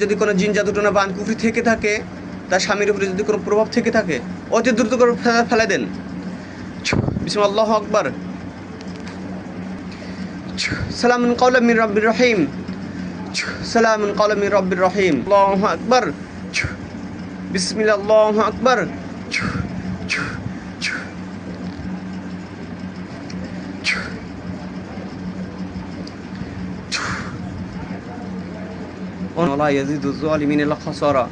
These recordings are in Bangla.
যদি কোনো জিন জাদুটনা বান কুফরি থেকে থাকে, তার স্বামীর উপরে যদি কোনো প্রভাব থেকে থাকে, অতি দ্রুত করে ফেলে দেন। বিসমিল্লাহ, আল্লাহু আকবার। সালামুন কাওলাম মির রাব্বির রহিম। সালামুন কাওলাম মির রাব্বির রহিম। আল্লাহু আকবার। বিসমিল্লাহ, আল্লাহু আকবার। ولا يزيد الظالمين إلا خسارا.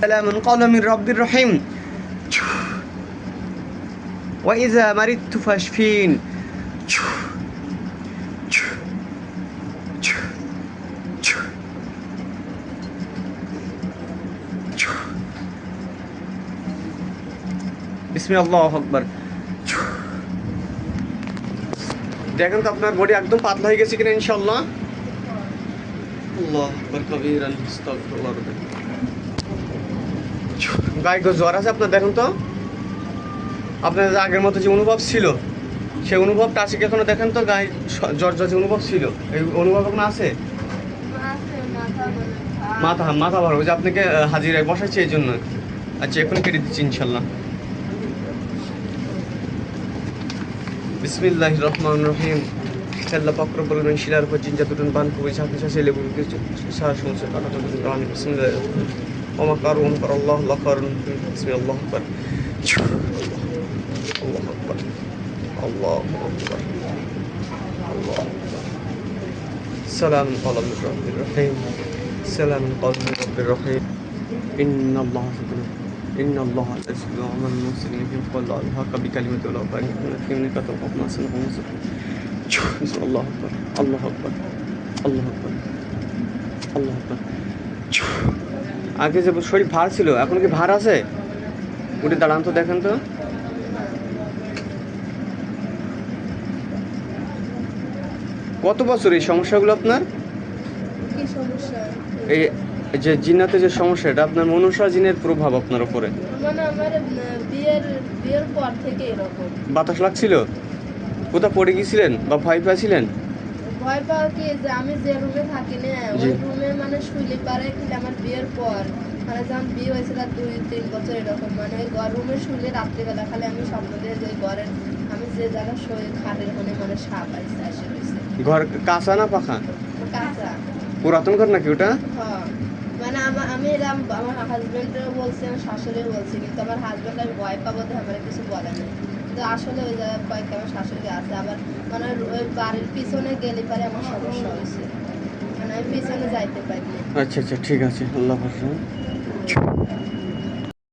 سلام قولا من رب الرحيم. وإذا مرضت فاشفين. بسم الله أكبر. দেখেন তো আপনার বডি একদম পাতলা হয়ে গেছে কিনা ইনশাআল্লাহ। আল্লাহু আকবার কবীরান আস্তাগফিরুল্লাহ। গায়ে জ্বর আছে আপনার, দেখুন তো আপনার আগের মতো যে অনুভব ছিল সেই অনুভবটা আছে কি এখনো? দেখেন তো গায়ে জ্বর জ্বর যে অনুভব ছিল, এই অনুভব এখন আছে? মাথা ভালো যে আপনাকে হাজিরায় বসাইছে এই জন্য। আচ্ছা, এখন কেটে দিচ্ছি ইনশাআল্লাহ। বিসমিল্লাহির রহমানির রহিম। আল্লাহ পাক রব্বুল আলামিন শিলার উপর জিন জাদুটন বান কুবি ঝাঁকি ঝাঁসে লেবু কিছু সারা সমস্যা কাটা তো বিসমিল্লাহ ওমা কারুন কর আল্লাহ লাকারুন। বিসমিল্লাহ আকবার। আল্লাহু আকবার। আল্লাহু আকবার। আল্লাহু আকবার। সালামুন কাওলাম মির রাব্বির রহিম। সালামুন কাওলাম মির রাব্বির রহিম। ইন্নাল্লাহা ইন্নাল্লাহা লাযু আমান মুসলিমিন ক্বালা আল-হাক্কা বিকালিমাতি ওয়া লাউ কানা ফিহিম কাতাল কফনাসান হুমসা। আল্লাহু আকবার। আল্লাহু আকবার। আল্লাহু আকবার। আল্লাহু আকবার। আগে যে শরীর ভার ছিল এখন কি ভার আছে? উঠে দাঁড়ান তো, দেখেন তো। কত বছর এই সমস্যাগুলো আপনার? কি সমস্যা? এই যে জিন্নাতে যে সমস্যা, এটা আপনার মনসা জিনের প্রভাব আপনার উপরে। মানে আমার বিয়ের পর থেকে এরকম বাতাস লাগছিল? কোথাও পড়ে গিয়েছিলেন বা ভয় পেয়েছিলেন? ভয় পাওয়া কি, যে আমি যে রুমে থাকি না ওই রুমে মানে শুইলে পারে কি আমার বিয়ের পর, মানে যখন বিয়ে হয়েছিল 2-3 বছর এরকম, মানে ওই রুমে শুইলে রাত্রিবেলা খালি আমি স্বপ্ন দিয়ে যে ঘরের আমি যে জায়গায় শুয়ে খাটের মানে সাপ আইসে আসে রয়েছে। ঘর কাঁচা না পাখা? কাঁচা। পুরাতন ঘর নাকি ওটা? হ্যাঁ, মানে আমি এরকম আমার হাজবেন্ডও বলছে, আমার শাশুড়িও বলছে, কিন্তু আমার হাজবেন্ড আমি ভয় পাবো তো আমার কিছু বলে না। কিন্তু আসলে ওই জায়গায় কয়েকটা আমার শাশুড়ি আছে, আবার মানে ওই বাড়ির পিছনে গেলে পারে আমার সমস্যা হয়েছে, মানে আমি পিছনে যাইতে পারি না। আচ্ছা আচ্ছা, ঠিক আছে, আল্লাহ হাফেজ।